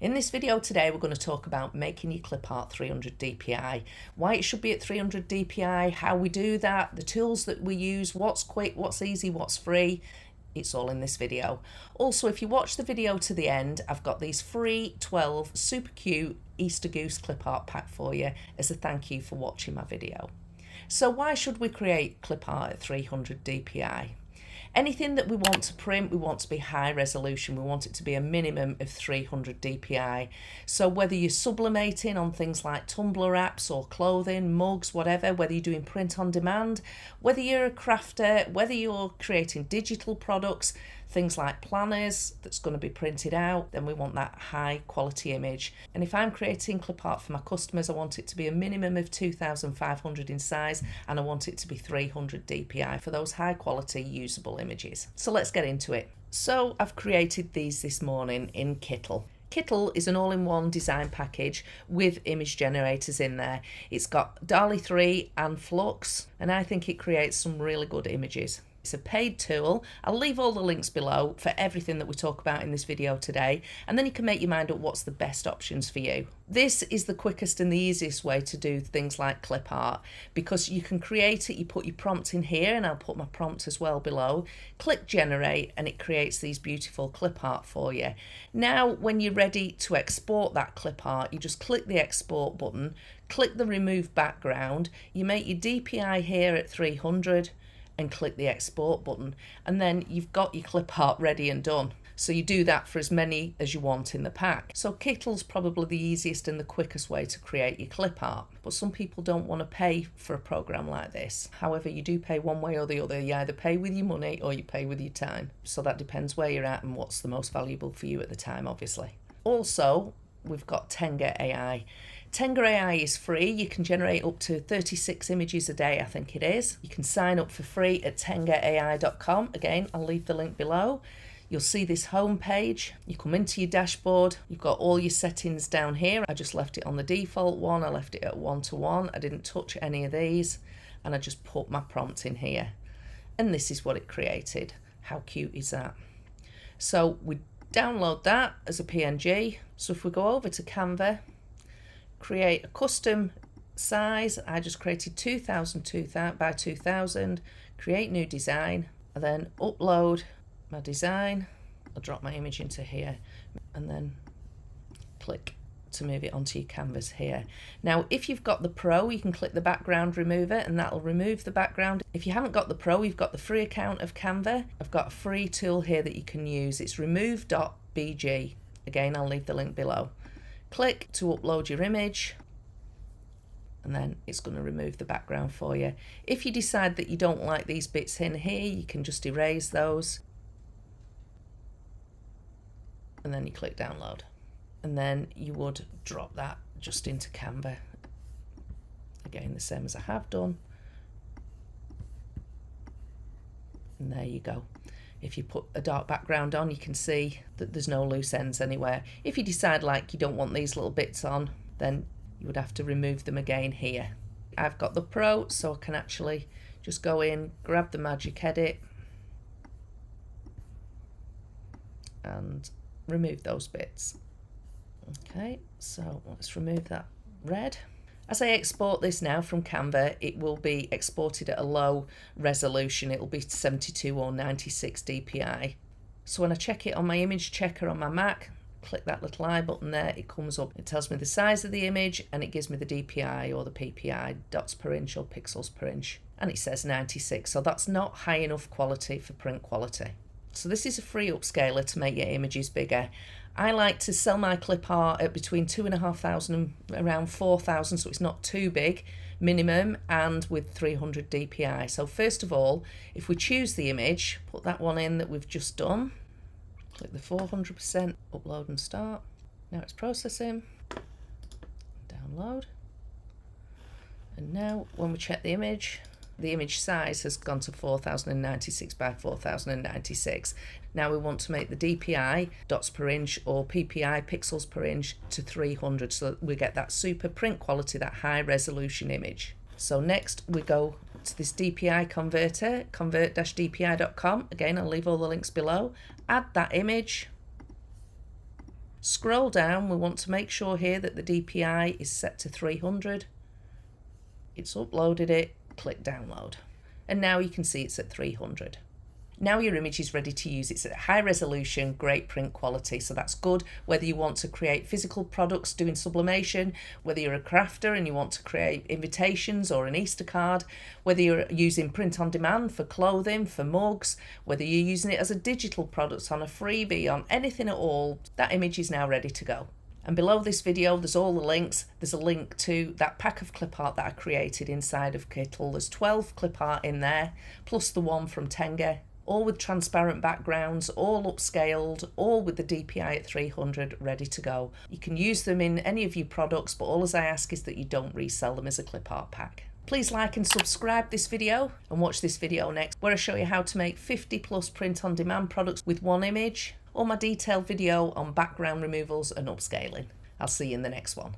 In this video today, we're going to talk about making your Clipart 300 DPI, why it should be at 300 DPI, how we do that, the tools that we use, what's quick, what's easy, what's free. It's all in this video. Also, if you watch the video to the end, I've got these free 12 super cute Easter Goose Clipart pack for you as a thank you for watching my video. So why should we create Clipart at 300 DPI? Anything that we want to print, we want to be high resolution. We want it to be a minimum of 300 DPI. So whether you're sublimating on things like Tumblr apps or clothing, mugs, whatever, whether you're doing print on demand, whether you're a crafter, whether you're creating digital products, things like planners that's going to be printed out, then we want that high quality image. And if I'm creating clip art for my customers, I want it to be a minimum of 2,500 in size, and I want it to be 300 DPI for those high quality usable images. So let's get into it. So I've created these this morning in Kittl. Kittl is an all-in-one design package with image generators in there. It's got DALL-E 3 and Flux, and I think it creates some really good images. It's a paid tool. I'll leave all the links below for everything that we talk about in this video today, and then you can make your mind up what's the best options for you. This is the quickest and the easiest way to do things like clip art, because you can create it, you put your prompt in here, and I'll put my prompt as well below, click generate, and it creates these beautiful clip art for you. Now when you're ready to export that clip art, you just click the export button, click the remove background, you make your DPI here at 300, and click the export button, and then you've got your clip art ready and done. So you do that for as many as you want in the pack. So Kittl's probably the easiest and the quickest way to create your clip art, but some people don't want to pay for a program like this. However, you do pay one way or the other. You either pay with your money or you pay with your time. So that depends where you're at and what's the most valuable for you at the time, obviously. Also, we've got Tenga AI. Tenga AI is free. You can generate up to 36 images a day, I think it is. You can sign up for free at tengaai.com. Again, I'll leave the link below. You'll see this home page. You come into your dashboard. You've got all your settings down here. I just left it on the default one. I left it at 1:1. I didn't touch any of these, and I just put my prompt in here. And this is what it created. How cute is that? So we download that as a PNG. So if we go over to Canva, create a custom size. I just created 2000 by 2000, create new design, and then upload my design. I'll drop my image into here and then click to move it onto your canvas here. Now if you've got the Pro, you can click the background remover and that'll remove the background. If you haven't got the Pro, you've got the free account of Canva. I've got a free tool here that you can use. It's remove.bg. Again, I'll leave the link below. Click to upload your image, and then it's going to remove the background for you. If you decide that you don't like these bits in here, you can just erase those, and then you click download, and then you would drop that just into Canva. Again, the same as I have done, and there you go. If you put a dark background on, you can see that there's no loose ends anywhere. If you decide like you don't want these little bits on, then you would have to remove them again here. I've got the Pro, so I can actually just go in, grab the magic edit, and remove those bits. Okay, so let's remove that red. As I export this now from Canva, it will be exported at a low resolution. It will be 72 or 96 DPI. So when I check it on my image checker on my Mac, click that little I button there, it comes up. It tells me the size of the image and it gives me the DPI or the PPI, dots per inch or pixels per inch. And it says 96, so that's not high enough quality for print quality. So this is a free upscaler to make your images bigger. I like to sell my clip art at between 2,500 and around 4,000, so it's not too big, minimum, and with 300 DPI. So first of all, if we choose the image, put that one in that we've just done, click the 400%, upload and start. Now it's processing, download. And now when we check the image size has gone to 4096 by 4096. Now we want to make the DPI, dots per inch, or PPI, pixels per inch, to 300, so that we get that super print quality, that high resolution image. So next we go to this DPI converter, convert-dpi.com. Again, I'll leave all the links below. Add that image, Scroll down, we want to make sure here that the DPI is set to 300. It's uploaded it, click download. And now you can see it's at 300. Now your image is ready to use. It's at high resolution, great print quality, so that's good. Whether you want to create physical products doing sublimation, whether you're a crafter and you want to create invitations or an Easter card, whether you're using print on demand for clothing, for mugs, whether you're using it as a digital product on a freebie, on anything at all, that image is now ready to go. And below this video, there's all the links. There's a link to that pack of clip art that I created inside of Kittl. There's 12 clip art in there, plus the one from Tenga, all with transparent backgrounds, all upscaled, all with the DPI at 300 ready to go. You can use them in any of your products, but all as I ask is that you don't resell them as a clip art pack. Please like and subscribe this video and watch this video next, where I show you how to make 50 plus print on demand products with one image, or my detailed video on background removals and upscaling. I'll see you in the next one.